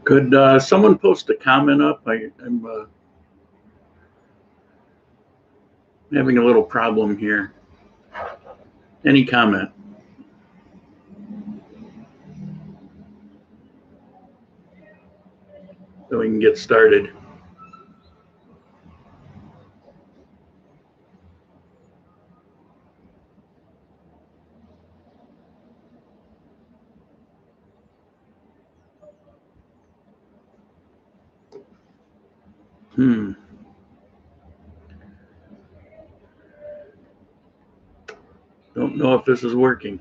Could someone post a comment up? I'm having a little problem here. Any comment? So we can get started. Don't know if this is working.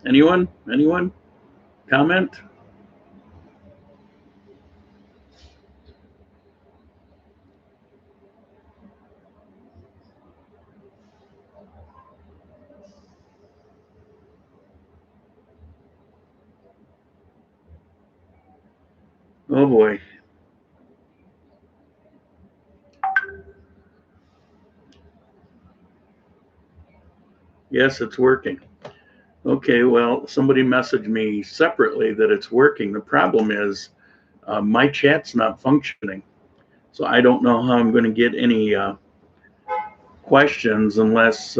Anyone? Anyone? Comment? Oh boy. Yes, it's working. Okay, well, somebody messaged me separately that it's working. The problem is my chat's not functioning. So I don't know how I'm going to get any questions unless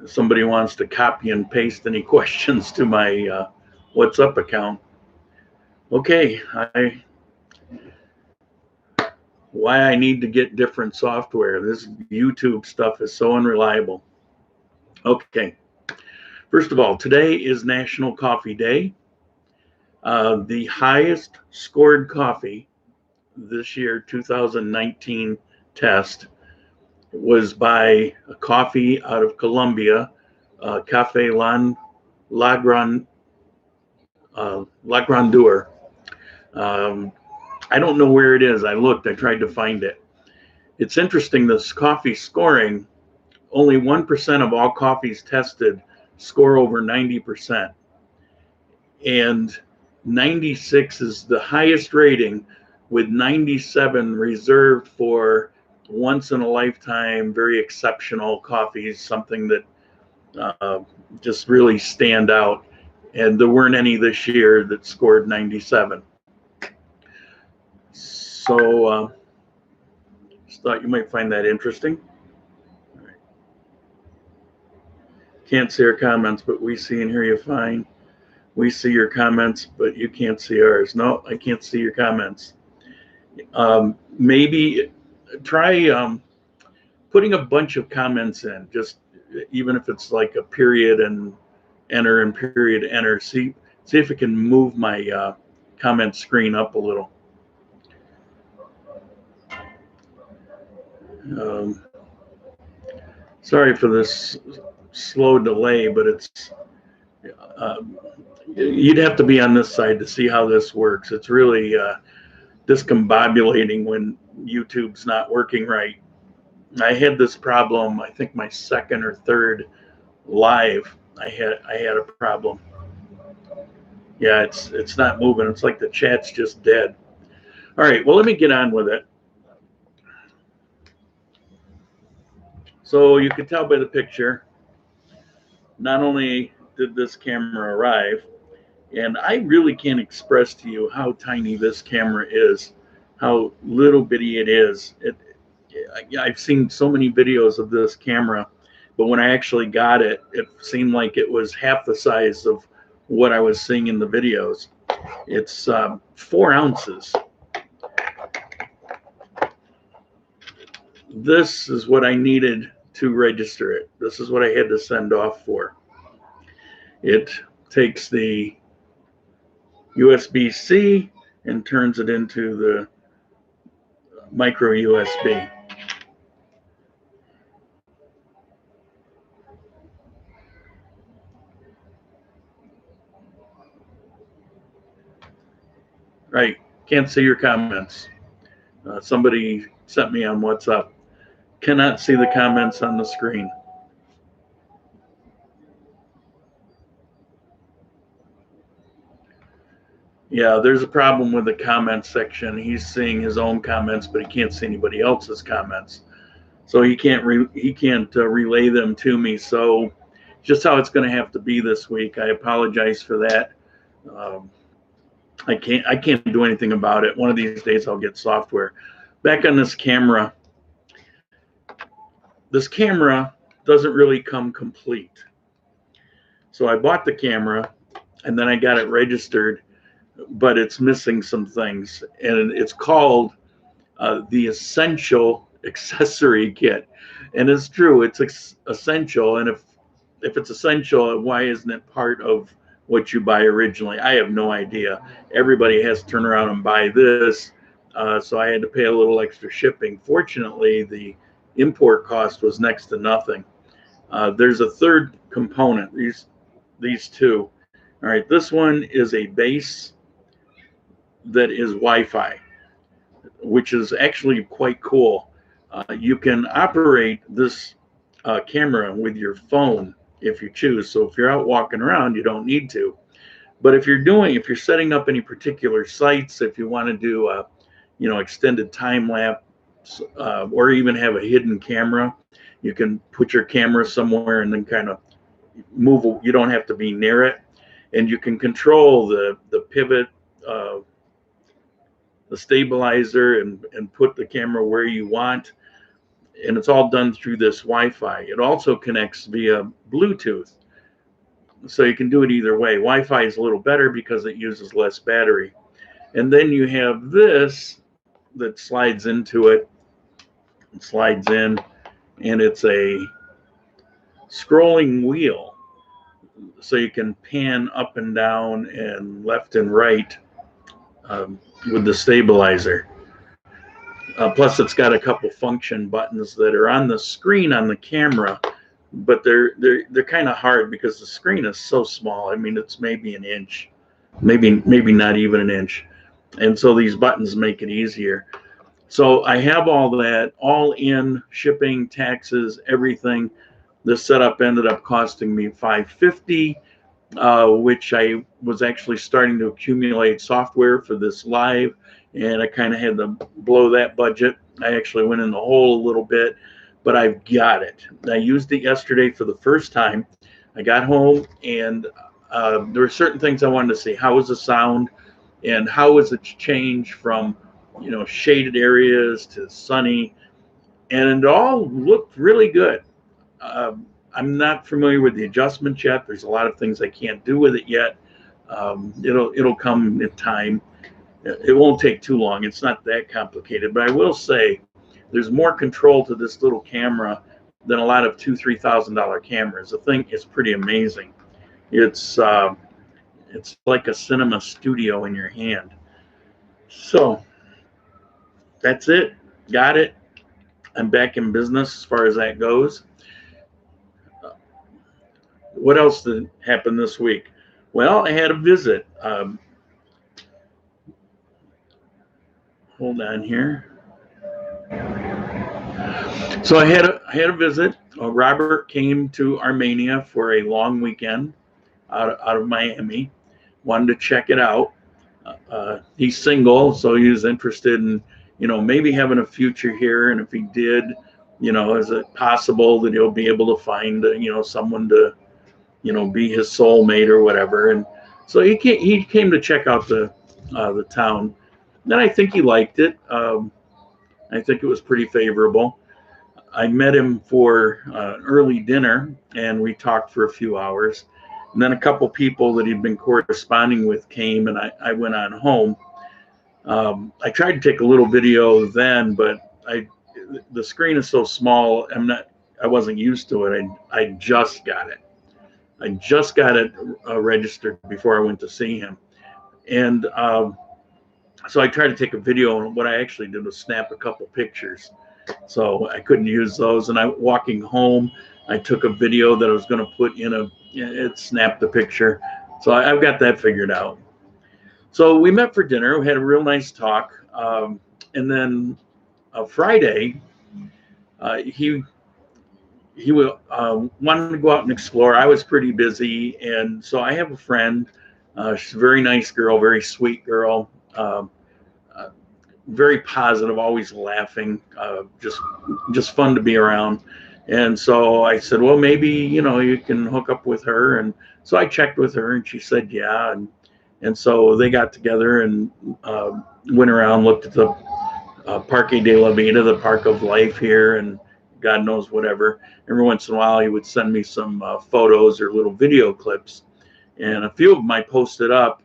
somebody wants to copy and paste any questions to my WhatsApp account. Okay, why I need to get different software. This YouTube stuff is so unreliable. Okay, first of all, today is National Coffee Day. The highest scored coffee this year, 2019 test, was by a coffee out of Colombia, Café La Grandeur. I don't know where it is. I looked, I tried to find it. It's interesting, this coffee scoring, only 1% of all coffees tested score over 90%. And 96 is the highest rating, with 97 reserved for once in a lifetime, very exceptional coffees, something that just really stand out. And there weren't any this year that scored 97. So just thought you might find that interesting. All right. Can't see our comments, but we see and hear you fine. We see your comments, but you can't see ours. No, I can't see your comments. Maybe try putting a bunch of comments in, just even if it's like a period and enter and period enter. See if it can move my comment screen up a little. Sorry for this slow delay, but it's you'd have to be on this side to see how this works. It's really discombobulating when YouTube's not working right. I had this problem, I think my second or third live, I had a problem. Yeah, it's not moving. It's like the chat's just dead. All right, well, let me get on with it. So you can tell by the picture, not only did this camera arrive, and I really can't express to you how tiny this camera is, how little bitty it is. I've seen so many videos of this camera, but when I actually got it, it seemed like it was half the size of what I was seeing in the videos. It's 4 ounces. This is what I needed to register it. This is what I had to send off for. It takes the USB-C and turns it into the micro USB. Can't see your comments. Somebody sent me on WhatsApp. Cannot see the comments on the screen. Yeah, there's a problem with the comment section. He's seeing his own comments, but he can't see anybody else's comments. So he can't relay them to me. So just how it's going to have to be this week. I apologize for that. I can't do anything about it. One of these days I'll get software. Back on this camera. This camera doesn't really come complete. So I bought the camera and then I got it registered, but it's missing some things, and it's called the Essential Accessory Kit. And it's true, it's essential. And if it's essential, why isn't it part of what you buy originally? I have no idea. Everybody has to turn around and buy this, so I had to pay a little extra shipping. Fortunately, the import cost was next to nothing. There's a third component, these two. All right, this one is a base that is Wi-Fi, which is actually quite cool. You can operate this camera with your phone if you choose. So if you're out walking around, you don't need to. But if you're setting up any particular sites, if you want to do extended time lapse, or even have a hidden camera, you can put your camera somewhere and then kind of move. You don't have to be near it, and you can control the pivot, the stabilizer, and put the camera where you want. And it's all done through this Wi-Fi. It also connects via Bluetooth. So you can do it either way. Wi-Fi is a little better because it uses less battery. And then you have this that slides into it. It slides in, and it's a scrolling wheel. So you can pan up and down and left and right with the stabilizer. Plus, it's got a couple function buttons that are on the screen on the camera, but they're kind of hard because the screen is so small. I mean, it's maybe an inch, maybe not even an inch, and so these buttons make it easier. So I have all that, all in, shipping, taxes, everything. This setup ended up costing me $550, which I was actually starting to accumulate software for this live, and I kind of had to blow that budget. I actually went in the hole a little bit, but I've got it. I used it yesterday for the first time. I got home, and there were certain things I wanted to see. How was the sound, and how was it changed from shaded areas to sunny, and it all looked really good. I'm not familiar with the adjustments yet. There's a lot of things I can't do with it yet. It'll come in time. It won't take too long. It's not that complicated, but I will say there's more control to this little camera than a lot of $2,000-3,000 cameras. The thing is pretty amazing. It's like a cinema studio in your hand. So that's it. Got it. I'm back in business as far as that goes. What else did happen this week? Well, I had a visit. Hold on here. So I had a visit. Robert came to Armenia for a long weekend out of Miami. Wanted to check it out. He's single, so he was interested in maybe having a future here. And if he did, is it possible that he'll be able to find someone to be his soulmate or whatever? And so he came to check out the town. Then I think he liked it. I think it was pretty favorable. I met him for early dinner, and we talked for a few hours. And then a couple people that he'd been corresponding with came, and I went on home. I tried to take a little video then, but the screen is so small. I wasn't used to it. I just got it. I just got it registered before I went to see him, and so I tried to take a video, and what I actually did was snap a couple pictures. So I couldn't use those. And walking home, I took a video that I was going to put in it snapped the picture. So I've got that figured out. So we met for dinner. We had a real nice talk. And then Friday, he wanted to go out and explore. I was pretty busy, and so I have a friend. She's a very nice girl, very sweet girl, very positive, always laughing, just fun to be around. And so I said, well, maybe you can hook up with her. And so I checked with her, and she said yeah. And so they got together and went around, looked at the Parque de la Vida, the Park of Life here, and God knows whatever. Every once in a while, he would send me some photos or little video clips, and a few of them I posted up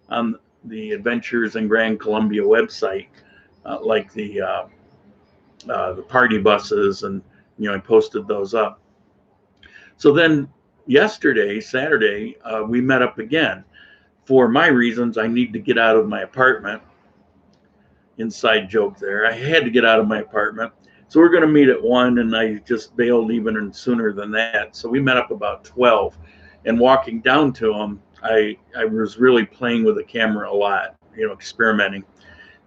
on the Adventures in Grand Colombia website, like the party buses, and I posted those up. So then yesterday, Saturday, we met up again. For my reasons, I need to get out of my apartment. Inside joke there. I had to get out of my apartment. So we're going to meet at 1, and I just bailed even sooner than that. So we met up about 12. And walking down to him, I was really playing with the camera a lot, experimenting.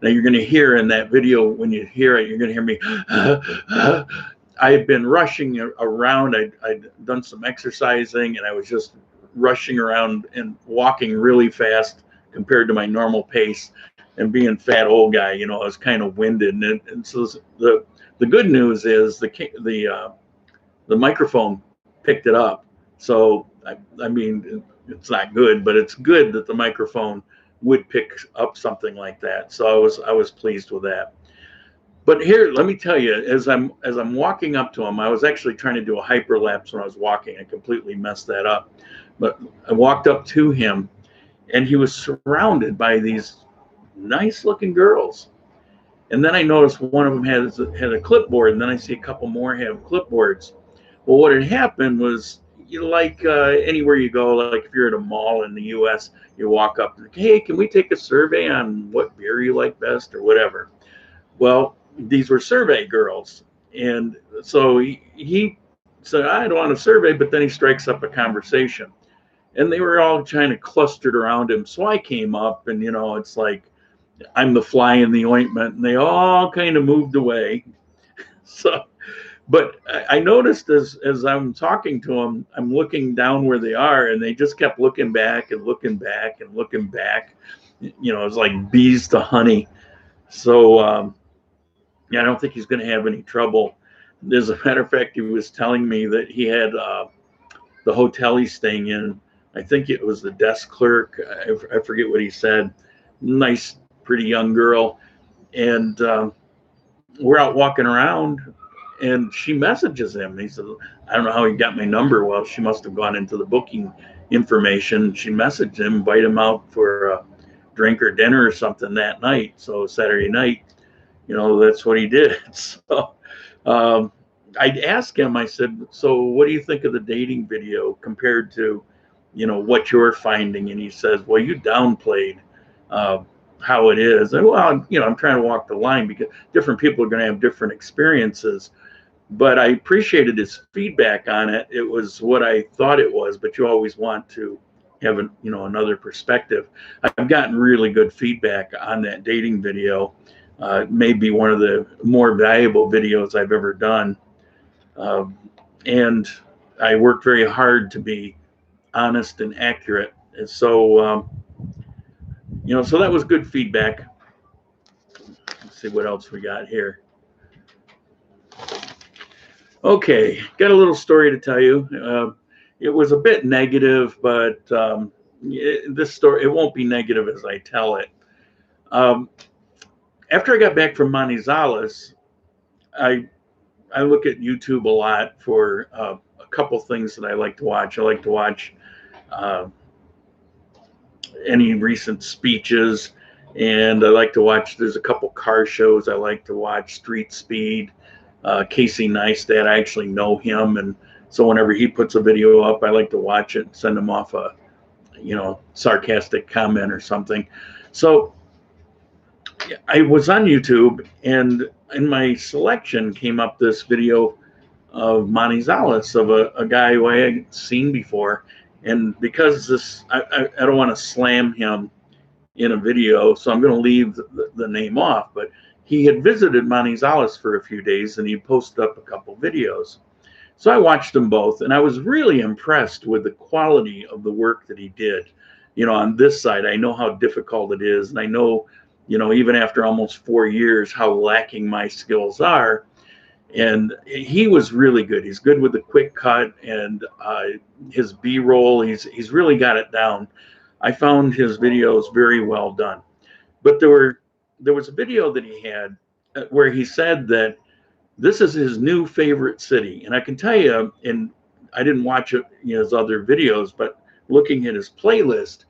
Now you're going to hear in that video, when you hear it, you're going to hear me. I had been rushing around. I'd done some exercising, and I was just rushing around and walking really fast compared to my normal pace. And being a fat old guy, I was kind of winded. And so the good news is the microphone picked it up. So I mean, it's not good, but it's good that the microphone would pick up something like that. So I was pleased with that. But here, let me tell you, as I'm walking up to him, I was actually trying to do a hyperlapse when I was walking. I completely messed that up. But I walked up to him, and he was surrounded by these nice looking girls. And then I noticed one of them had a clipboard, and then I see a couple more have clipboards. Well, what had happened was, like anywhere you go, like if you're at a mall in the US, you walk up and, hey, can we take a survey on what beer you like best or whatever? Well, these were survey girls. And so he said, I don't want a survey, but then he strikes up a conversation. And they were all kind of clustered around him. So I came up, and, it's like I'm the fly in the ointment, and they all kind of moved away. So, but I noticed as I'm talking to them, I'm looking down where they are, and they just kept looking back and looking back and looking back. It was like bees to honey. So, I don't think he's going to have any trouble. As a matter of fact, he was telling me that he had the hotel he's staying in. I think it was the desk clerk. I forget what he said. Nice, pretty young girl. And we're out walking around, and she messages him. He said, I don't know how he got my number. Well, she must have gone into the booking information. She messaged him, invite him out for a drink or dinner or something that night. So Saturday night, that's what he did. So I'd ask him, I said, so what do you think of the dating video compared to, what you're finding? And he says, well, you downplayed how it is. And well, I'm trying to walk the line because different people are going to have different experiences. But I appreciated his feedback on it. It was what I thought it was, but you always want to have another perspective. I've gotten really good feedback on that dating video. It may be one of the more valuable videos I've ever done. And I worked very hard to be honest and accurate. And so, so that was good feedback. Let's see what else we got here. Okay, got a little story to tell you. It was a bit negative, but this story, it won't be negative as I tell it. After I got back from Manizales, I look at YouTube a lot for a couple things that I like to watch. I like to watch any recent speeches, and I like to watch, there's a couple car shows I like to watch, Street Speed, Casey Neistat. I actually know him, and so whenever he puts a video up, I like to watch it and send him off a sarcastic comment or something. So I was on YouTube, and in my selection came up this video of Manizales, of a guy who I had seen before. And because I don't want to slam him in a video, so I'm going to leave the name off, but he had visited Manizales for a few days and he posted up a couple videos. So I watched them both and I was really impressed with the quality of the work that he did. You know, on this side, I know how difficult it is. And I know, you know, even after almost 4 years, how lacking my skills are. And he was really good. He's good with the quick cut and his B-roll. He's really got it down. I found his videos very well done. But there was a video that he had where he said that this is his new favorite city. And I can tell you, and I didn't watch it, you know, his other videos, but looking at his playlist,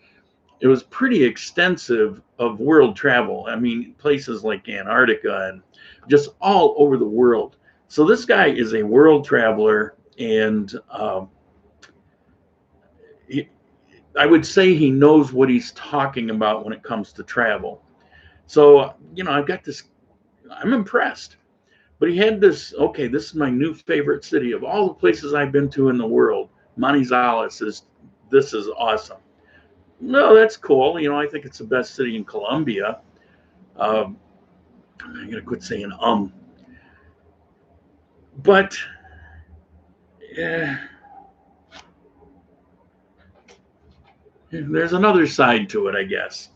it was pretty extensive of world travel. I mean, places like Antarctica and just all over the world. So this guy is a world traveler, and I would say he knows what he's talking about when it comes to travel. So, you know, I've got this, I'm impressed. But he had this, okay, this is my new favorite city. Of all the places I've been to in the world, Manizales this is awesome. No, that's cool. You know, I think it's the best city in Colombia. I'm going to quit saying But, yeah, there's another side to it, I guess.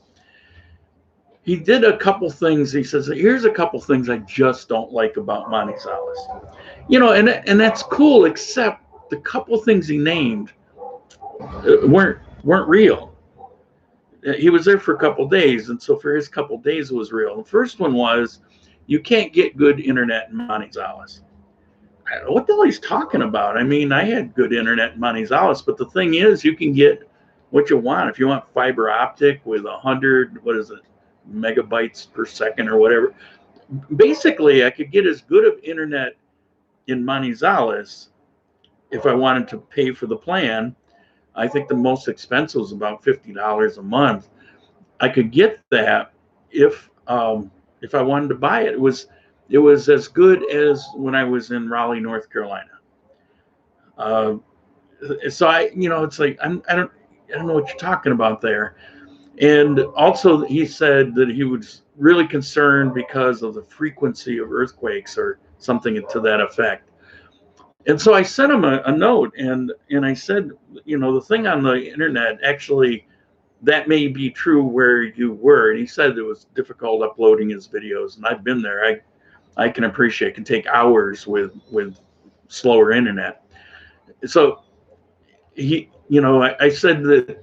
He did a couple things. He says, here's a couple things I just don't like about Manizales. You know, and that's cool, except the couple things he named weren't real. He was there for a couple days, and so for his couple days it was real. The first one was, you can't get good internet in Manizales. I don't know what the hell he's talking about. I mean, I had good internet in Manizales, but the thing is, you can get what you want. If you want fiber optic with 100, what is it, megabytes per second or whatever. Basically, I could get as good of internet in Manizales if I wanted to pay for the plan. I think the most expensive was about $50 a month. I could get that if I wanted to buy it. It was as good as when I was in Raleigh, North Carolina. So you know, it's like I don't know what you're talking about there. And also, he said that he was really concerned because of the frequency of earthquakes or something to that effect. And so I sent him a note, and I said, you know, the thing on the internet, actually, that may be true where you were. And he said it was difficult uploading his videos, and I've been there. I can appreciate it can take hours with slower internet. So you know, I said that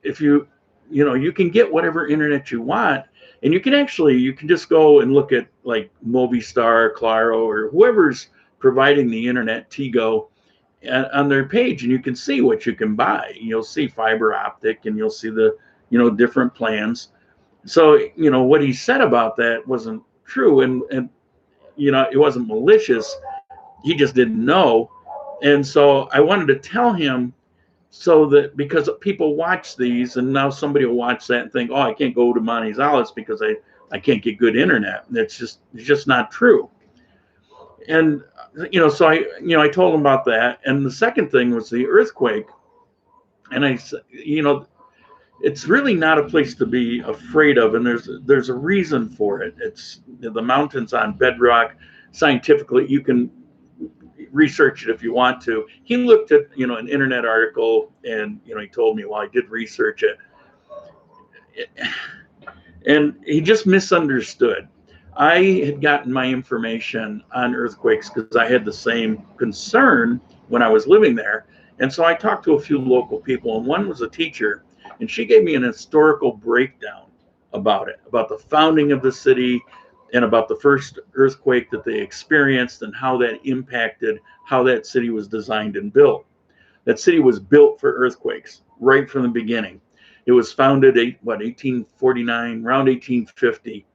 if you know, you can get whatever internet you want, and you can just go and look at like Movistar, Claro, or whoever's providing the internet, Tigo, on their page, and you can see what you can buy. You'll see fiber optic, and you'll see the, you know, different plans. So, you know, what he said about that wasn't true, and you know, it wasn't malicious. He just didn't know. And so I wanted to tell him, so that because people watch these, and now somebody will watch that and think, oh, I can't go to Manizales because I can't get good internet. It's just not true. And you know, so I told him about that. And the second thing was the earthquake. And I said, you know, it's really not a place to be afraid of, and there's a reason for it. It's the mountains on bedrock. Scientifically, you can research it if you want to. He looked at, you know, an internet article, and you know, he told me, well, I did research it, and he just misunderstood. I had gotten my information on earthquakes because I had the same concern when I was living there. And so I talked to a few local people, and one was a teacher, and she gave me an historical breakdown about it, about the founding of the city, and about the first earthquake that they experienced and how that impacted how that city was designed and built. That city was built for earthquakes right from the beginning. It was founded 1849, around 1850.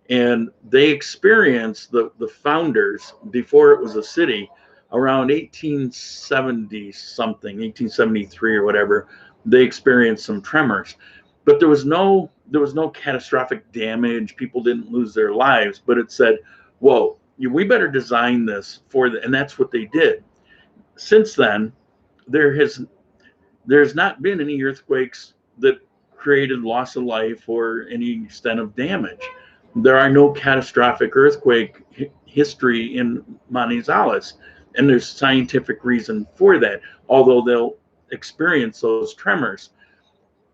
And they experienced, the founders, before it was a city, around 1870 something, 1873 or whatever, they experienced some tremors. But there was no catastrophic damage. People didn't lose their lives. But it said, whoa, we better design this for and that's what they did. Since then, there's not been any earthquakes that created loss of life or any extent of damage. There are no catastrophic earthquake history in Manizales, and there's scientific reason for that, although they'll experience those tremors.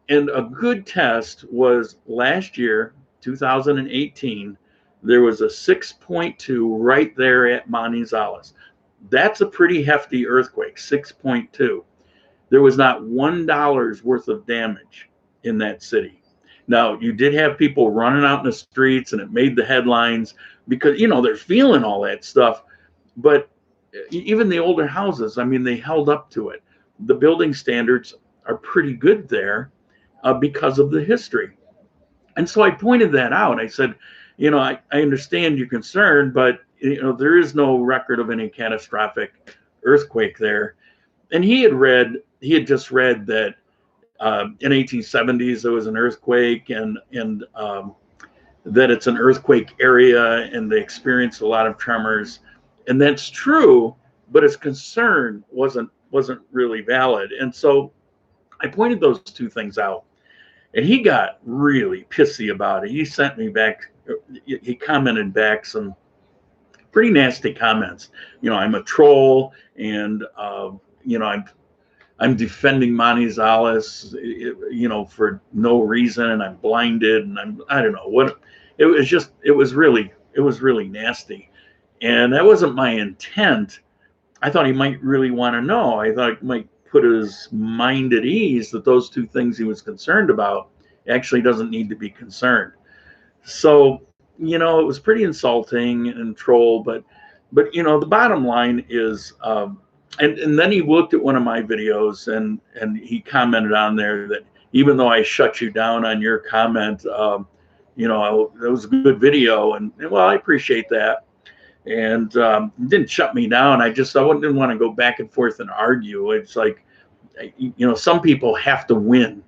And a good test was last year, 2018, there was a 6.2 right there at Manizales. That's a pretty hefty earthquake, 6.2. There was not $1 worth of damage in that city. Now, you did have people running out in the streets, and it made the headlines because, you know, they're feeling all that stuff. But even the older houses, I mean, they held up to it. The building standards are pretty good there because of the history. And so I pointed that out. I said, you know, I understand you're concerned, but, you know, there is no record of any catastrophic earthquake there. And he had just read that in 1870s there was an earthquake, and that it's an earthquake area, and they experienced a lot of tremors, and that's true, but his concern wasn't really valid. And so I pointed those two things out, and he got really pissy about it. He sent me back, he commented back some pretty nasty comments. You know, I'm a troll, and you know, I'm defending Manizales, you know, for no reason, and I'm blinded, and I don't know what. It was really nasty, and that wasn't my intent. I thought he might really want to know. I thought it might put his mind at ease that those two things he was concerned about actually doesn't need to be concerned. So, you know, it was pretty insulting and troll, but you know, the bottom line is, and then he looked at one of my videos, and he commented on there that even though I shut you down on your comment, you know, it was a good video, and well, I appreciate that. And didn't shut me down. I didn't want to go back and forth and argue. It's like, you know, some people have to win.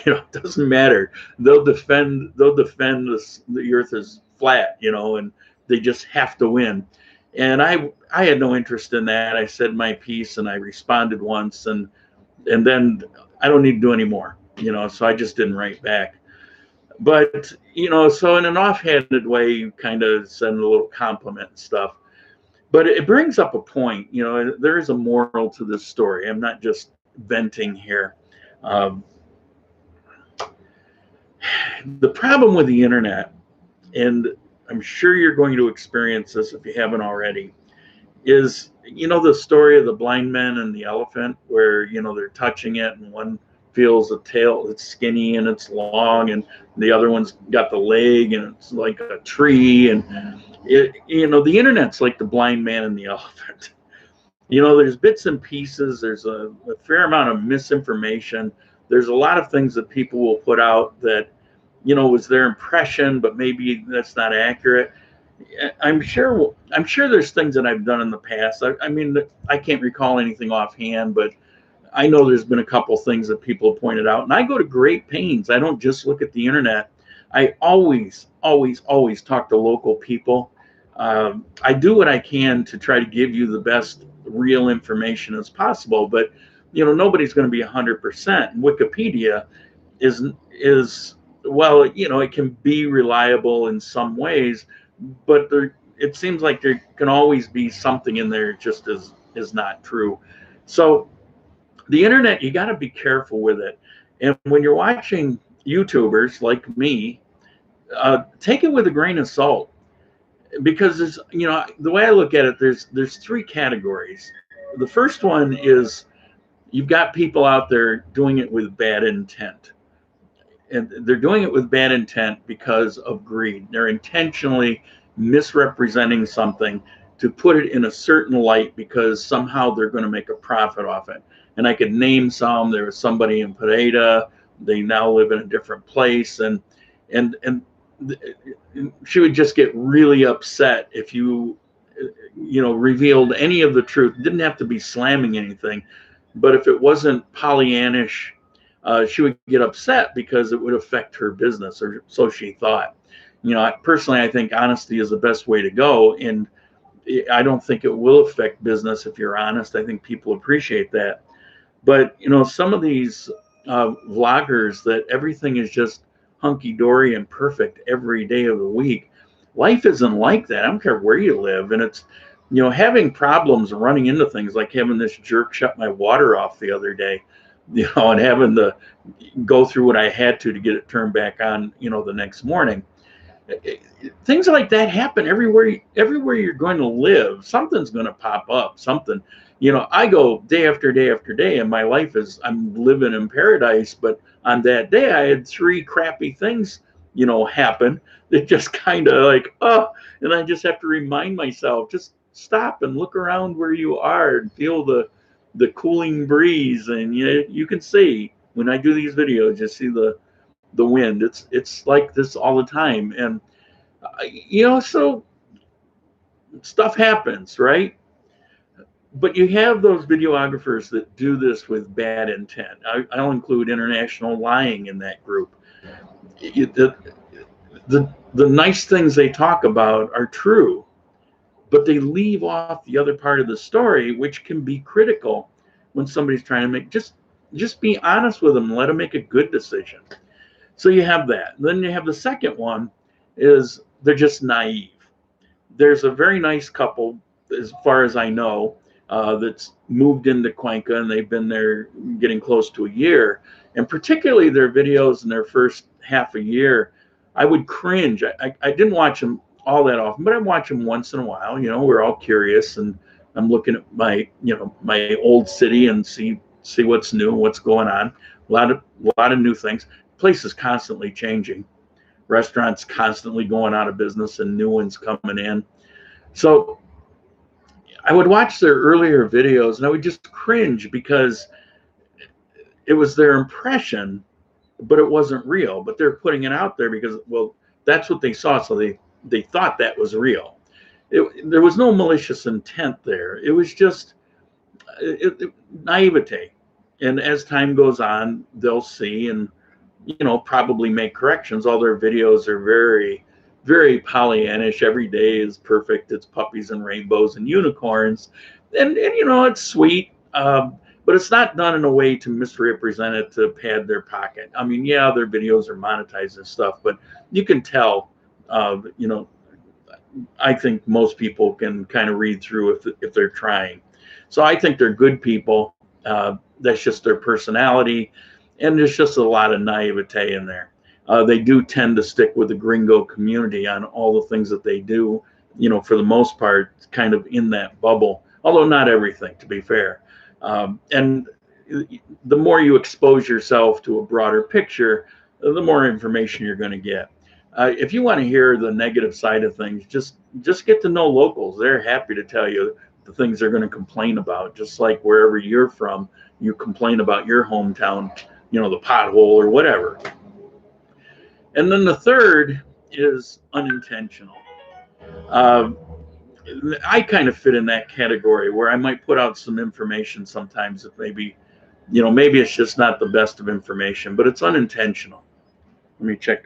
You know, it doesn't matter. They'll defend this, the earth is flat, you know, and they just have to win. And I had no interest in that. I said my piece, and I responded once, and then I don't need to do any more, you know, so I just didn't write back. But, you know, so in an offhanded way, you kind of send a little compliment and stuff. But it brings up a point, you know, there is a moral to this story. I'm not just venting here. The problem with the internet, and I'm sure you're going to experience this if you haven't already, is, you know, the story of the blind men and the elephant, where, you know, they're touching it, and one feels the tail, it's skinny and it's long, and the other one's got the leg and it's like a tree. And you know, the internet's like the blind man and the elephant. You know, there's bits and pieces, there's a fair amount of misinformation, there's a lot of things that people will put out that, you know, was their impression, but maybe that's not accurate. I'm sure there's things that I've done in the past. I mean, I can't recall anything offhand, but I know there's been a couple things that people have pointed out, and I go to great pains. I don't just look at the internet. I always talk to local people. I do what I can to try to give you the best real information as possible, but, you know, nobody's going to be 100%. Wikipedia is well, you know, it can be reliable in some ways, but it seems like there can always be something in there just is not true. So the internet, you got to be careful with it. And when you're watching YouTubers like me, take it with a grain of salt, because there's, you know, the way I look at it, there's three categories. The first one is you've got people out there doing it with bad intent. And they're doing it with bad intent because of greed. They're intentionally misrepresenting something to put it in a certain light because somehow they're going to make a profit off it. And I could name some. There was somebody in Pereira. They now live in a different place, and she would just get really upset if you know, revealed any of the truth. It didn't have to be slamming anything, but if it wasn't Pollyannish, she would get upset because it would affect her business, or so she thought. You know, personally, I think honesty is the best way to go, and I don't think it will affect business if you're honest. I think people appreciate that. But, you know, some of these vloggers that everything is just hunky-dory and perfect every day of the week. Life isn't like that. I don't care where you live. And it's, you know, having problems and running into things like having this jerk shut my water off the other day, you know, and having to go through what I had to get it turned back on, you know, the next morning. Things like that happen everywhere. Everywhere you're going to live, something's going to pop up. Something, you know. I go day after day after day, and my life is, I'm living in paradise. But on that day, I had 3 crappy things, you know, happen. That just kind of like, oh, and I just have to remind myself, just stop and look around where you are and feel the cooling breeze, and you can see when I do these videos, you see the wind. It's like this all the time. And you know, so stuff happens, right? But you have those videographers that do this with bad intent. I'll include international lying in that group. The nice things they talk about are true, but they leave off the other part of the story, which can be critical when somebody's trying to make, just be honest with them and let them make a good decision. So you have that. Then you have the second one is they're just naive. There's a very nice couple, as far as I know, that's moved into Cuenca, and they've been there getting close to a year. And particularly their videos in their first half a year, I would cringe. I didn't watch them all that often, but I watch them once in a while. You know, we're all curious, and I'm looking at my, you know, my old city and see what's new, what's going on. A lot of new things. The place is constantly changing. Restaurants constantly going out of business and new ones coming in. So I would watch their earlier videos and I would just cringe because it was their impression, but it wasn't real. But they're putting it out there because, well, that's what they saw. So they thought that was real. There was no malicious intent there. It was just naivete. And as time goes on, they'll see and, you know, probably make corrections. All their videos are very, very Pollyannish. Every day is perfect. It's puppies and rainbows and unicorns. And you know, it's sweet. But it's not done in a way to misrepresent it, to pad their pocket. I mean, yeah, their videos are monetized and stuff, but you can tell, you know, I think most people can kind of read through if they're trying. So I think they're good people. That's just their personality. And there's just a lot of naivete in there. They do tend to stick with the gringo community on all the things that they do, you know, for the most part, kind of in that bubble, although not everything, to be fair. And the more you expose yourself to a broader picture, the more information you're going to get. If you want to hear the negative side of things, just get to know locals. They're happy to tell you the things they're going to complain about, just like wherever you're from, you complain about your hometown, you know, the pothole or whatever. And then the third is unintentional. I kind of fit in that category where I might put out some information sometimes that maybe, you know, maybe it's just not the best of information, but it's unintentional. Let me check.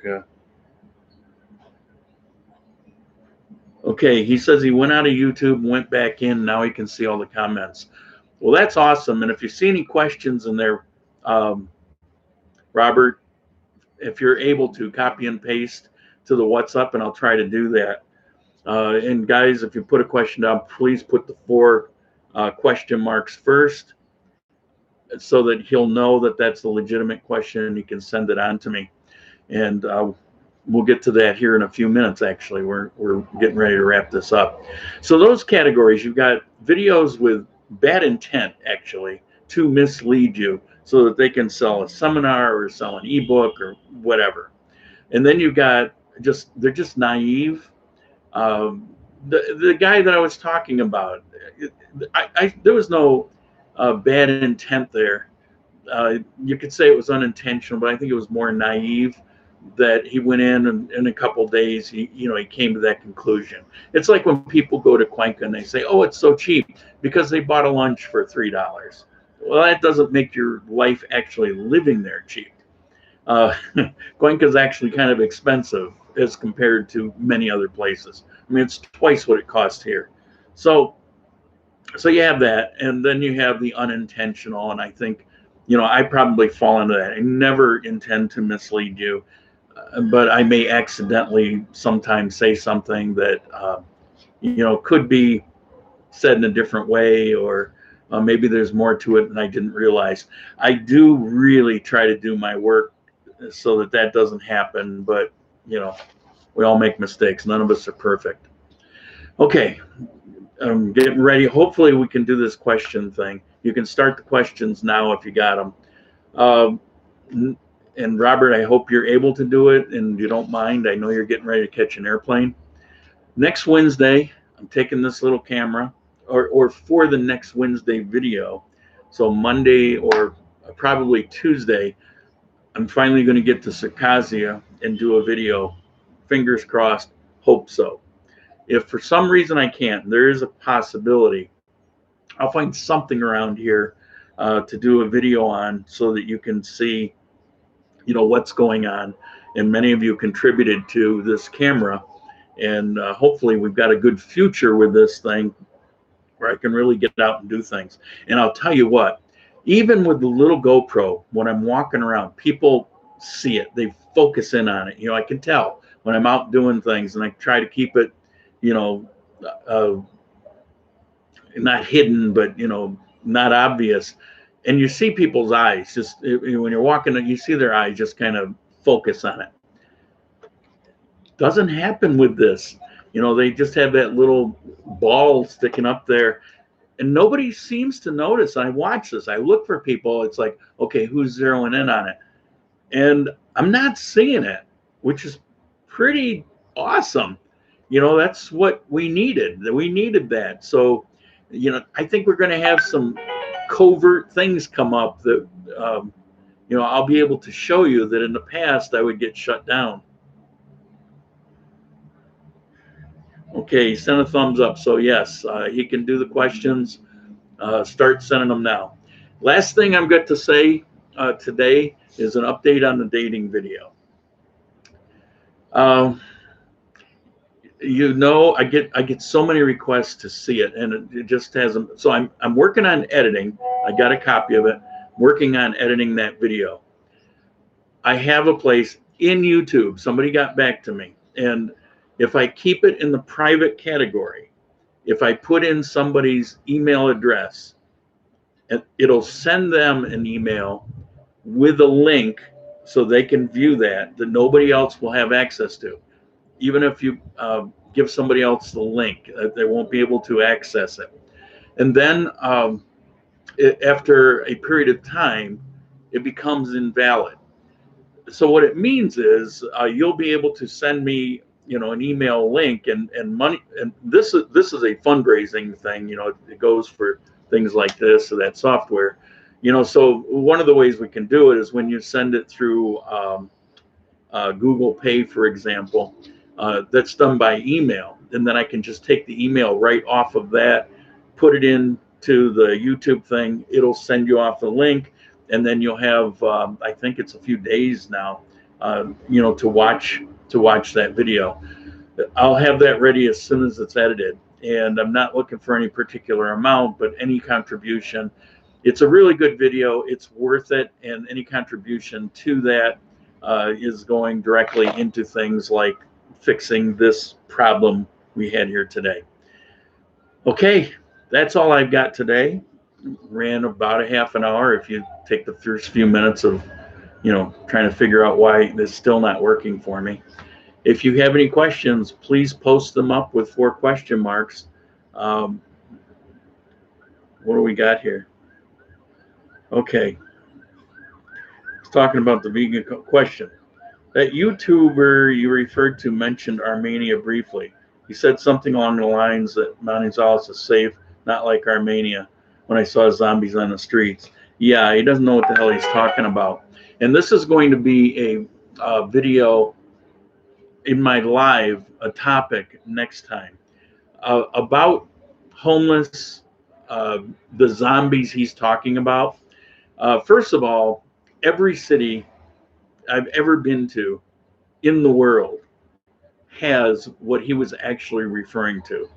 Okay, he says he went out of YouTube, went back in, now he can see all the comments. Well, that's awesome. And if you see any questions in there, Robert, if you're able to copy and paste to the WhatsApp, and I'll try to do that. And guys, if you put a question down, please put the 4 question marks first so that he'll know that that's a legitimate question and he can send it on to me. And we'll get to that here in a few minutes, actually. We're getting ready to wrap this up. So those categories, you've got videos with bad intent, actually, to mislead you so that they can sell a seminar or sell an ebook or whatever. And then you've got they're just naive. The guy that I was talking about, there was no bad intent there. You could say it was unintentional, but I think it was more naive, that he went in and in a couple of days, he came to that conclusion. It's like when people go to Cuenca and they say, oh, it's so cheap because they bought a lunch for $3. Well, that doesn't make your life actually living there cheap. Cuenca is actually kind of expensive as compared to many other places. I mean, it's twice what it costs here. So you have that, and then you have the unintentional, and I think, I probably fall into that. I never intend to mislead you, but I may accidentally sometimes say something that, could be said in a different way, or maybe there's more to it than I didn't realize. I do really try to do my work so that that doesn't happen, but, we all make mistakes. None of us are perfect. Okay, I'm getting ready. Hopefully we can do this question thing. You can start the questions now if you got them. And Robert, I hope you're able to do it and you don't mind. I know you're getting ready to catch an airplane. Next Wednesday, I'm taking this little camera, or for the next Wednesday video. So Monday or probably Tuesday, I'm finally going to get to Circassia and do a video. Fingers crossed, hope so. If for some reason I can't, there is a possibility I'll find something around here to do a video on so that you can see, what's going on. And many of you contributed to this camera. And hopefully we've got a good future with this thing where I can really get out and do things. And I'll tell you what, even with the little GoPro, when I'm walking around, people see it. They focus in on it. I can tell when I'm out doing things, and I try to keep it, not hidden, but, not obvious. And you see people's eyes, just when you're walking, you see their eyes just kind of focus on it. Doesn't happen with this. They just have that little ball sticking up there, and nobody seems to notice. I watch this. I look for people. It's like, okay, who's zeroing in on it? And I'm not seeing it, which is pretty awesome. That's what we needed. We needed that. So, I think we're going to have some covert things come up that, I'll be able to show you that in the past I would get shut down. Okay, send a thumbs up. So yes, he can do the questions. Start sending them now. Last thing I'm going to say today is an update on the dating video. I get so many requests to see it, and it just hasn't. So I'm working on editing. I got a copy of it. Working on editing that video. I have a place in YouTube. Somebody got back to me, and if I keep it in the private category, if I put in somebody's email address, it'll send them an email with a link so they can view that nobody else will have access to. Even if you give somebody else the link, they won't be able to access it. And then after a period of time, it becomes invalid. So what it means is you'll be able to send me, an email link and money. And this is a fundraising thing. It goes for things like this or that software. So one of the ways we can do it is when you send it through Google Pay, for example. That's done by email, and then I can just take the email right off of that, put it into the YouTube thing. It'll send you off the link, and then you'll have I think it's a few days now, to watch that video. I'll have that ready as soon as it's edited, and I'm not looking for any particular amount, but any contribution. It's a really good video. It's worth it, and any contribution to that is going directly into things like fixing this problem we had here today. Okay, that's all I've got today. Ran about a half an hour if you take the first few minutes of trying to figure out why this is still not working for me. If you have any questions, please post them up with 4 question marks. What do we got here? Okay, it's talking about the vegan question. That YouTuber you referred to mentioned Armenia briefly. He said something along the lines that Manizales is safe, not like Armenia, when I saw zombies on the streets. Yeah, he doesn't know what the hell he's talking about. And this is going to be a video in my live, a topic next time, about homeless, the zombies he's talking about. First of all, every city I've ever been to in the world has what he was actually referring to.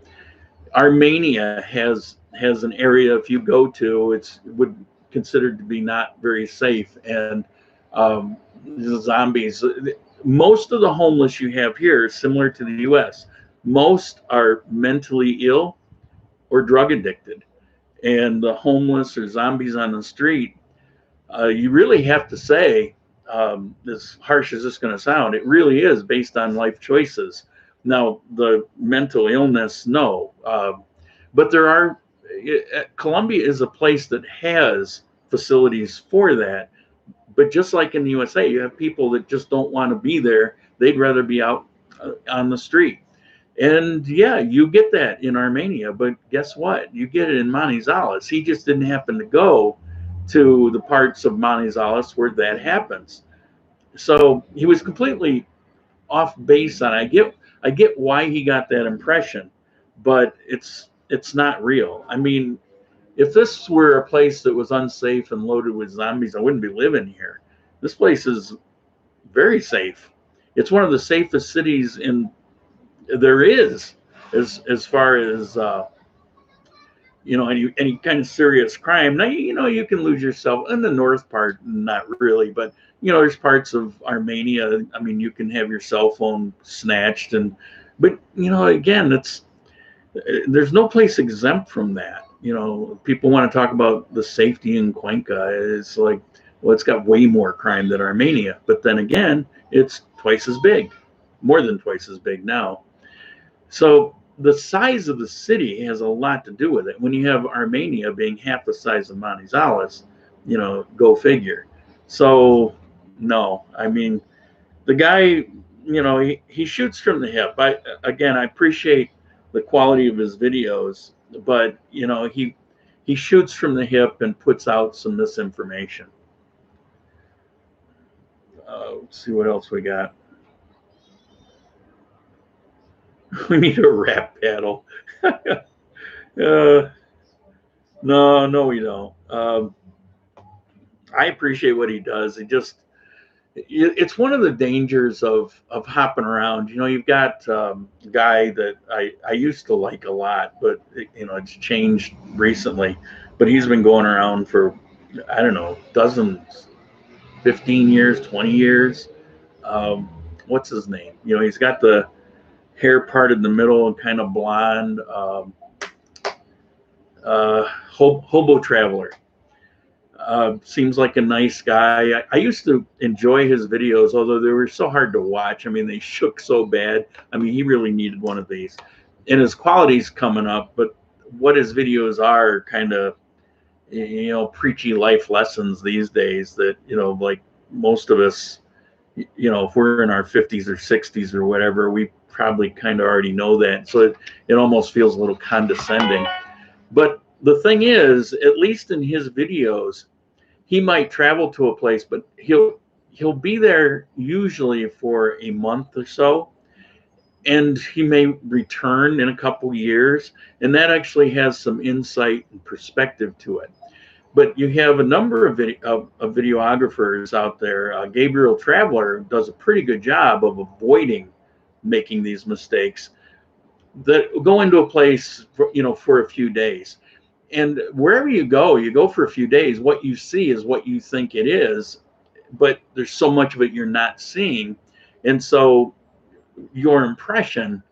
Armenia has an area, if you go to, it would considered to be not very safe. And the zombies, most of the homeless you have here is similar to the US. Most are mentally ill or drug addicted. And the homeless or zombies on the street, you really have to say, as harsh as this is going to sound, it really is based on life choices. Now, the mental illness, no. But there are, Colombia is a place that has facilities for that. But just like in the USA, you have people that just don't want to be there. They'd rather be out on the street. And yeah, you get that in Armenia, but guess what? You get it in Manizales. He just didn't happen to go to the parts of Manizales where that happens. So he was completely off base on it. I get why he got that impression, but it's not real. I mean, if this were a place that was unsafe and loaded with zombies, I wouldn't be living here. This place is very safe. It's one of the safest cities there is, as far as any kind of serious crime. Now you can lose yourself in the north part, not really, but there's parts of Armenia. I mean, you can have your cell phone snatched, but again, there's no place exempt from that. People want to talk about the safety in Cuenca. It's like, well, it's got way more crime than Armenia, but then again, it's twice as big, more than twice as big now. So the size of the city has a lot to do with it. When you have Armenia being half the size of Manizales, go figure. So no, I mean, the guy, he shoots from the hip. I appreciate the quality of his videos, but he shoots from the hip and puts out some misinformation. Let's see what else we got. We need a rap battle. No, we don't. I appreciate what he does. It's one of the dangers of hopping around. You've got a guy that I used to like a lot, but it's changed recently. But he's been going around for, I don't know, dozens, 15 years, 20 years. What's his name? He's got the hair parted in the middle and kind of blonde. Hobo Traveler. Seems like a nice guy. I used to enjoy his videos, although they were so hard to watch. I mean, they shook so bad. I mean, he really needed one of these. And his quality's coming up, but what his videos are kind of, preachy life lessons these days that, like most of us, if we're in our 50s or 60s or whatever, we probably kind of already know that. So it almost feels a little condescending. But the thing is, at least in his videos, he might travel to a place, but he'll be there usually for a month or so, and he may return in a couple years, and that actually has some insight and perspective to it. But you have a number of videographers out there. Gabriel Traveler does a pretty good job of avoiding making these mistakes that go into a place for a few days. And wherever you go for a few days, what you see is what you think it is, but there's so much of it you're not seeing. And so your impression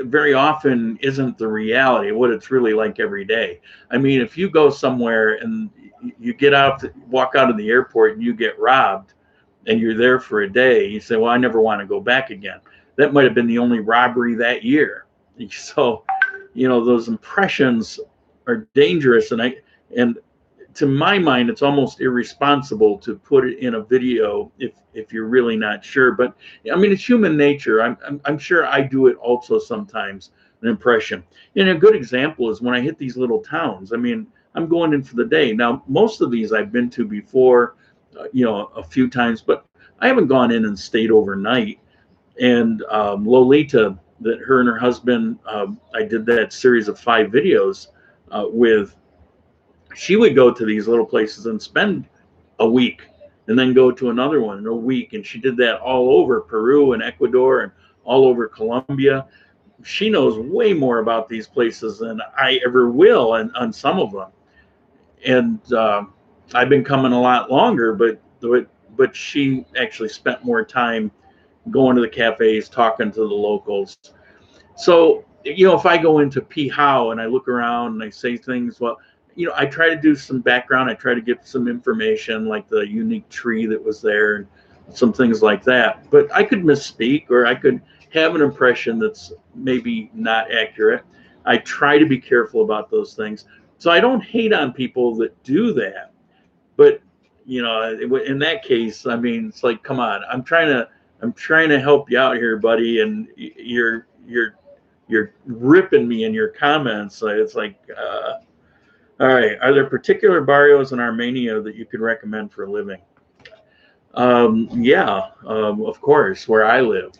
very often isn't the reality of what it's really like every day. I mean, if you go somewhere and you walk out of the airport and you get robbed and you're there for a day, you say, well, I never want to go back again. That might have been the only robbery that year. So, those impressions are dangerous. And to my mind, it's almost irresponsible to put it in a video if you're really not sure. But I mean, it's human nature. I'm sure I do it also sometimes, an impression. And a good example is when I hit these little towns. I mean, I'm going in for the day. Now, most of these I've been to before, a few times, but I haven't gone in and stayed overnight. And Lolita, that her and her husband, I did that series of 5 videos with. She would go to these little places and spend a week and then go to another one in a week. And she did that all over Peru and Ecuador and all over Colombia. She knows way more about these places than I ever will on some of them. and I've been coming a lot longer, but she actually spent more time going to the cafes, talking to the locals. So, if I go into Pihao and I look around and I say things, well, I try to do some background. I try to get some information like the unique tree that was there and some things like that. But I could misspeak, or I could have an impression that's maybe not accurate. I try to be careful about those things. So I don't hate on people that do that. But, in that case, I mean, it's like, come on, I'm trying to help you out here, buddy, and you're ripping me in your comments. It's like, all right, are there particular barrios in Armenia that you could recommend for a living? Yeah, of course, where I live.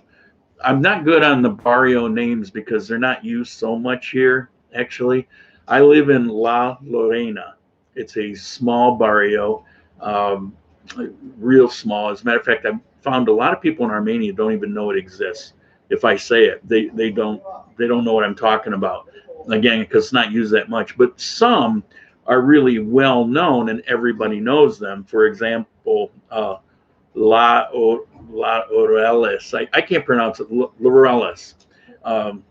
I'm not good on the barrio names because they're not used so much here, actually. I live in La Lorena. It's a small barrio, um, real small. As a matter of fact, I've found a lot of people in Armenia don't even know it exists. If I say it, they don't know what I'm talking about. Again, because it's not used that much. But some are really well known and everybody knows them. For example, La Orelles. I can't pronounce it. Laureles, um,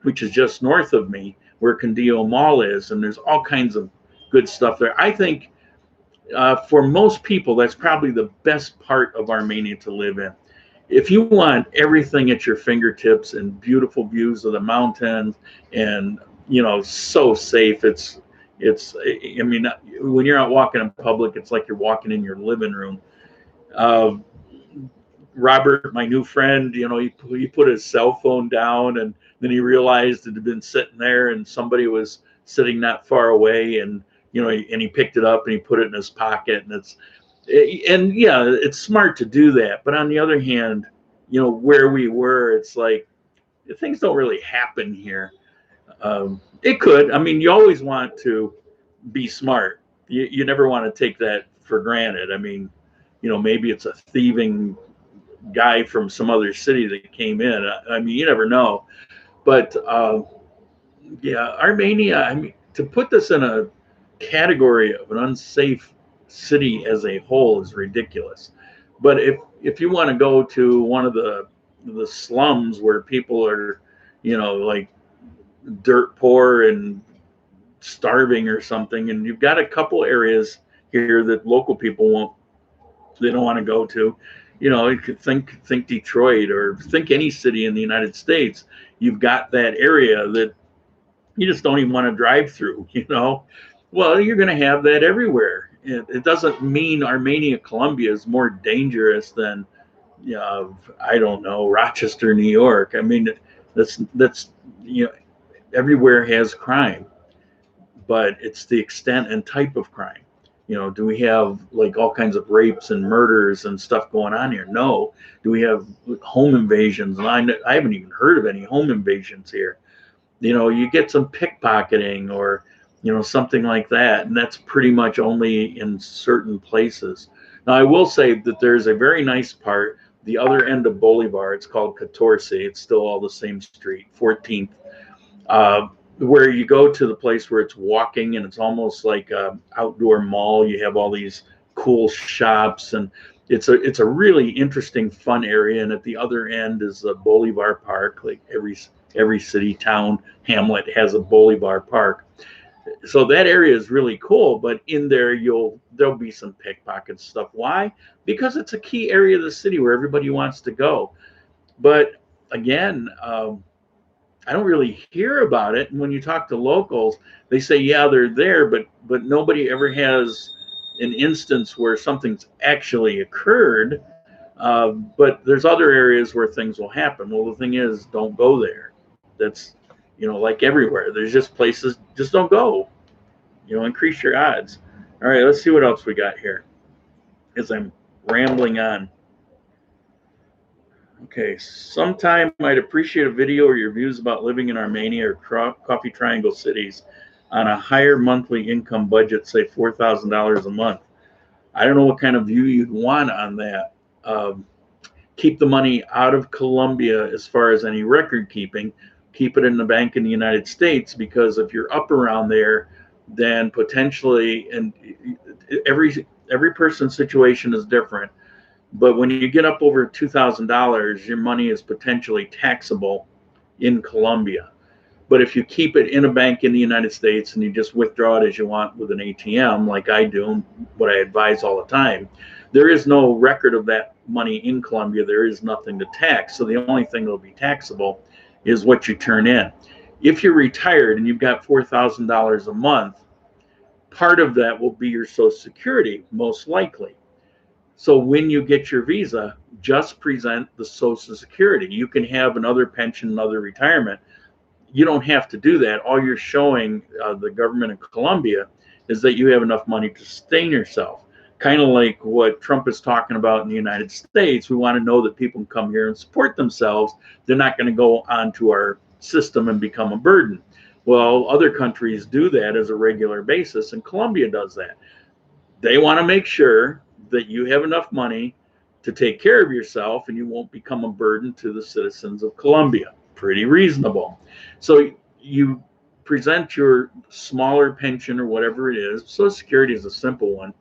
which is just north of me, where Condillo Mall is, and there's all kinds of good stuff there. I think for most people, that's probably the best part of Armenia to live in. If you want everything at your fingertips and beautiful views of the mountains, and so safe, it's. I mean, when you're out walking in public, it's like you're walking in your living room. Uh, Robert, my new friend, he put his cell phone down, and then he realized it had been sitting there and somebody was sitting not far away, and and he picked it up and he put it in his pocket, and yeah, it's smart to do that. But on the other hand, where we were, it's like things don't really happen here. It could. I mean, you always want to be smart. You never want to take that for granted. I mean, maybe it's a thieving guy from some other city that came in. I mean, you never know. But yeah, Armenia, I mean, to put this in a category of an unsafe city as a whole is ridiculous. But if you want to go to one of the slums where people are, like dirt poor and starving or something, and you've got a couple areas here that local people they don't want to go to. You could think Detroit, or think any city in the United States. You've got that area that you just don't even want to drive through. Well, you're going to have that everywhere. It doesn't mean Armenia, Colombia is more dangerous than, I don't know, Rochester, New York. I mean, that's everywhere has crime, but it's the extent and type of crime. Do we have like all kinds of rapes and murders and stuff going on here? No. Do we have home invasions? And I haven't even heard of any home invasions here. You get some pickpocketing or, something like that. And that's pretty much only in certain places. Now, I will say that there's a very nice part, the other end of Bolivar. It's called 14. It's still all the same street, 14th. Where you go to the place where it's walking and it's almost like an outdoor mall. You have all these cool shops, and it's a really interesting, fun area. And at the other end is the Bolivar Park. Like every city, town, hamlet has a Bolivar Park. So that area is really cool. But in there, there'll be some pickpocket stuff. Why? Because it's a key area of the city where everybody wants to go. But again, I don't really hear about it. And when you talk to locals, they say, yeah, they're there, but nobody ever has an instance where something's actually occurred. But there's other areas where things will happen. Well, the thing is, don't go there. That's, like everywhere. There's just places, just don't go. Increase your odds. All right, let's see what else we got here as I'm rambling on. Okay, sometime I'd appreciate a video or your views about living in Armenia or Coffee Triangle cities on a higher monthly income budget, say $4,000 a month. I don't know what kind of view you'd want on that. Keep the money out of Colombia as far as any record keeping. Keep it in the bank in the United States, because if you're up around there, then potentially, and every person's situation is different, but when you get up over $2,000, your money is potentially taxable in Colombia. But if you keep it in a bank in the United States and you just withdraw it as you want with an ATM, like I do, and what I advise all the time, there is no record of that money in Colombia. There is nothing to tax. So the only thing that will be taxable is what you turn in. If you're retired and you've got $4,000 a month, part of that will be your Social Security, most likely. So when you get your visa, just present the Social Security. You can have another pension, another retirement. You don't have to do that. All you're showing the government of Colombia is that you have enough money to sustain yourself. Kind of like what Trump is talking about in the United States. We want to know that people can come here and support themselves. They're not going to go onto our system and become a burden. Well, other countries do that as a regular basis, and Colombia does that. They want to make sure that you have enough money to take care of yourself and you won't become a burden to the citizens of Colombia. Pretty reasonable. So you present your smaller pension or whatever it is. Social Security is a simple one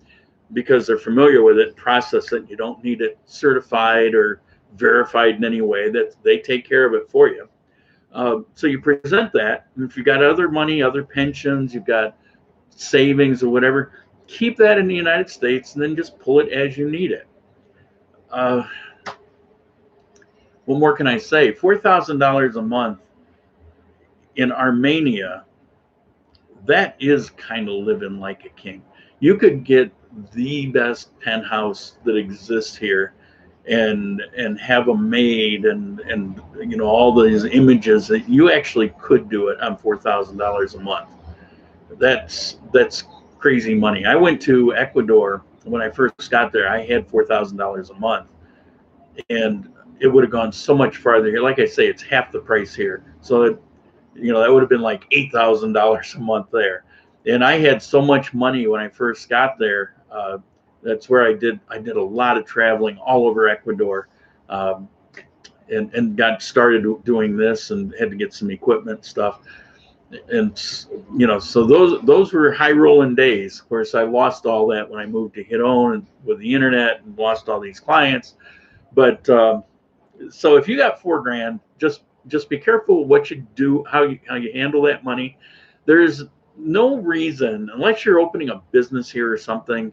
because they're familiar with it, process it. You don't need it certified or verified in any way. That they take care of it for you. So you present that. And if you've got other money, other pensions, you've got savings or whatever, keep that in the United States and then just pull it as you need it. What more can I say? $4,000 a month in Armenia, that is kind of living like a king. You could get the best penthouse that exists here and have them made and you know all these images that you actually could do it on $4,000 a month. That's crazy money. I went to Ecuador when I first got there. I had $4,000 a month, and it would have gone so much farther here. Like I say, it's half the price here. So it, you know, that would have been like $8,000 a month there. And I had so much money when I first got there. That's where I did a lot of traveling all over Ecuador, and got started doing this and had to get some equipment stuff. And you know, so those were high rolling days. Of course, I lost all that when I moved to Hidon and with the internet and lost all these clients. But so if you got $4,000, just be careful what you do, how you handle that money. There's no reason, unless you're opening a business here or something,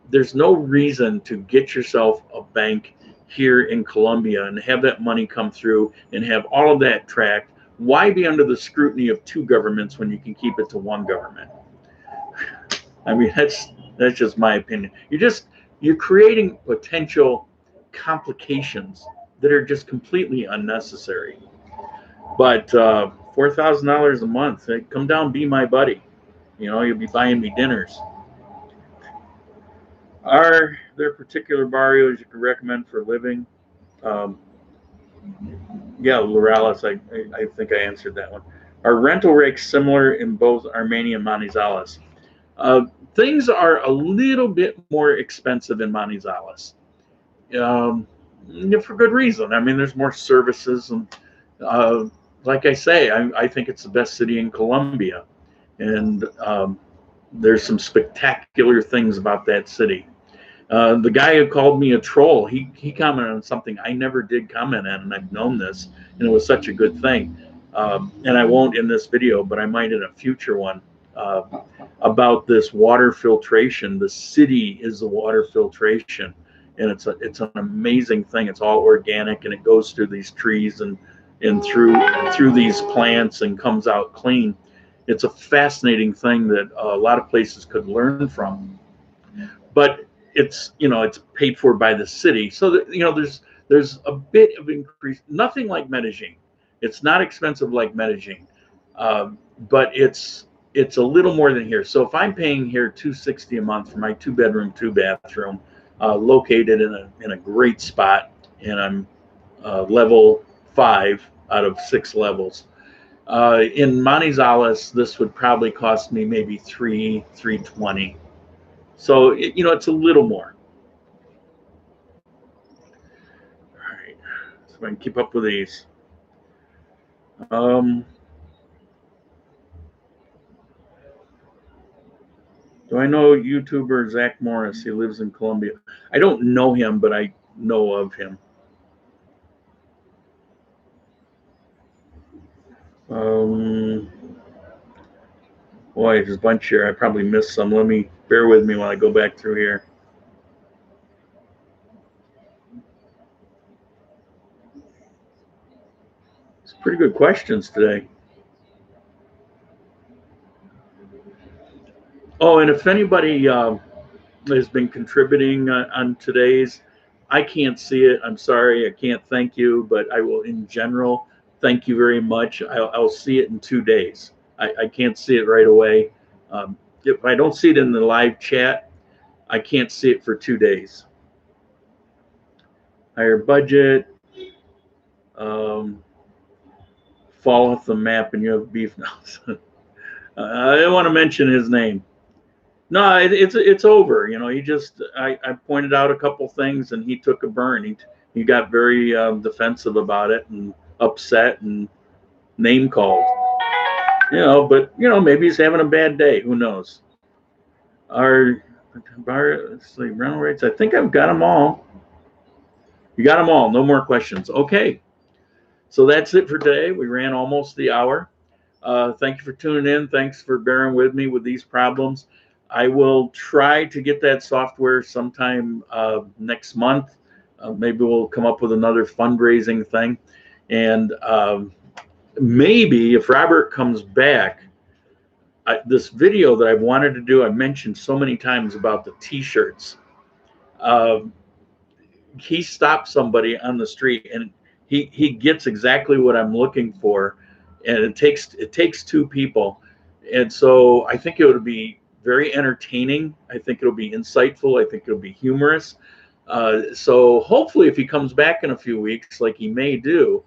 there's no reason to get yourself a bank here in Colombia and have that money come through and have all of that tracked. Why be under the scrutiny of two governments when you can keep it to one government? I mean, that's just my opinion. You're creating potential complications that are just completely unnecessary. But $4,000 a month, come down, be my buddy. You know, you'll be buying me dinners. Are there particular barrios you can recommend for living? Um, yeah, Luralis, I think I answered that one. Are rental rates similar in both Armenia and Manizales? Things are a little bit more expensive in Manizales. Um, for good reason. I mean, there's more services, and like I say, I think it's the best city in Colombia, and there's some spectacular things about that city. The guy who called me a troll, he commented on something I never did comment on, and I've known this, and it was such a good thing. And I won't in this video, but I might in a future one, about this water filtration. The city is the water filtration, and it's an amazing thing. It's all organic, and it goes through these trees and through these plants and comes out clean. It's a fascinating thing that a lot of places could learn from. But it's, you know, it's paid for by the city, so that, you know, there's a bit of increase. Nothing like Medellin. It's not expensive like Medellin, but it's a little more than here. So if I'm paying here $260 a month for my 2-bedroom, 2-bathroom, located in a great spot, and I'm level 5 out of 6 levels. In Manizales, this would probably cost me maybe $320. So you know, it's a little more. All right, so I can keep up with these. Do I know YouTuber Zach Morris? He lives in Colombia. I don't know him, but I know of him. Boy, there's a bunch here. I probably missed some. Bear with me while I go back through here. It's pretty good questions today. Oh, and if anybody has been contributing on today's, I can't see it. I'm sorry, I can't thank you, but I will, in general, thank you very much. I'll see it in 2 days. I can't see it right away. If I don't see it in the live chat, I can't see it for 2 days. Higher budget, fall off the map, and you have beef now. I don't want to mention his name. No, it's over. You know, I pointed out a couple things, and he took a burn. He got very defensive about it and upset and name called. You know, but you know, maybe he's having a bad day. Who knows? Let's see, rental rates. I think I've got them all. You got them all. No more questions. Okay. So that's it for today. We ran almost the hour. Thank you for tuning in. Thanks for bearing with me with these problems. I will try to get that software sometime next month. Maybe we'll come up with another fundraising thing. And maybe if Robert comes back, this video that I've wanted to do, I mentioned so many times about the t-shirts. He stopped somebody on the street, and he gets exactly what I'm looking for. And it takes 2 people. And so I think it would be very entertaining. I think it'll be insightful. I think it'll be humorous. So hopefully if he comes back in a few weeks, like he may do,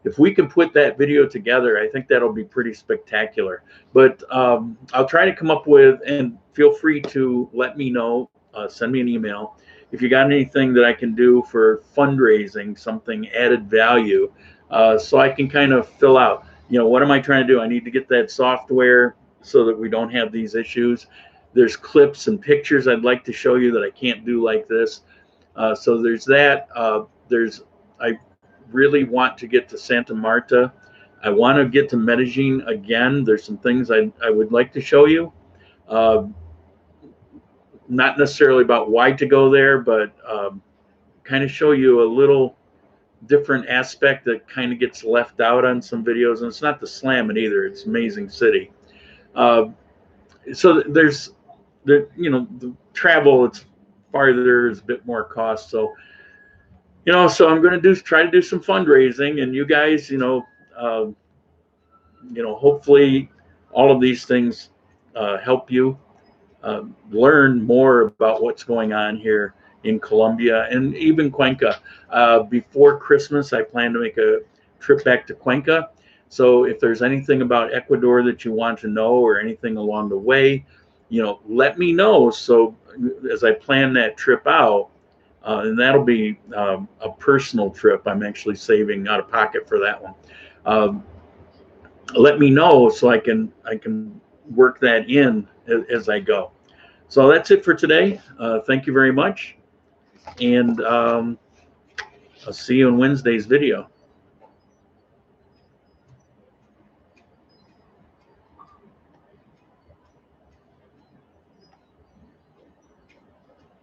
if we can put that video together, I think that'll be pretty spectacular. But I'll try to come up with, and feel free to let me know, send me an email, if you got anything that I can do for fundraising, something added value, so I can kind of fill out, you know, what am I trying to do? I need to get that software so that we don't have these issues. There's clips and pictures I'd like to show you that I can't do like this. So there's that. I really want to get to Santa Marta. I want to get to Medellin again. There's some things I would like to show you. Not necessarily about why to go there, but kind of show you a little different aspect that kind of gets left out on some videos. And it's not to slam it either. It's an amazing city. So there's the travel. It's farther. There's a bit more cost. So so I'm going to try to do some fundraising, and you guys, hopefully all of these things help you learn more about what's going on here in Colombia and even Cuenca. Before Christmas, I plan to make a trip back to Cuenca. So if there's anything about Ecuador that you want to know, or anything along the way, let me know. So as I plan that trip out, and that'll be a personal trip. I'm actually saving out of pocket for that one. Let me know so I can work that in as I go. So that's it for today. Thank you very much, and I'll see you in Wednesday's video.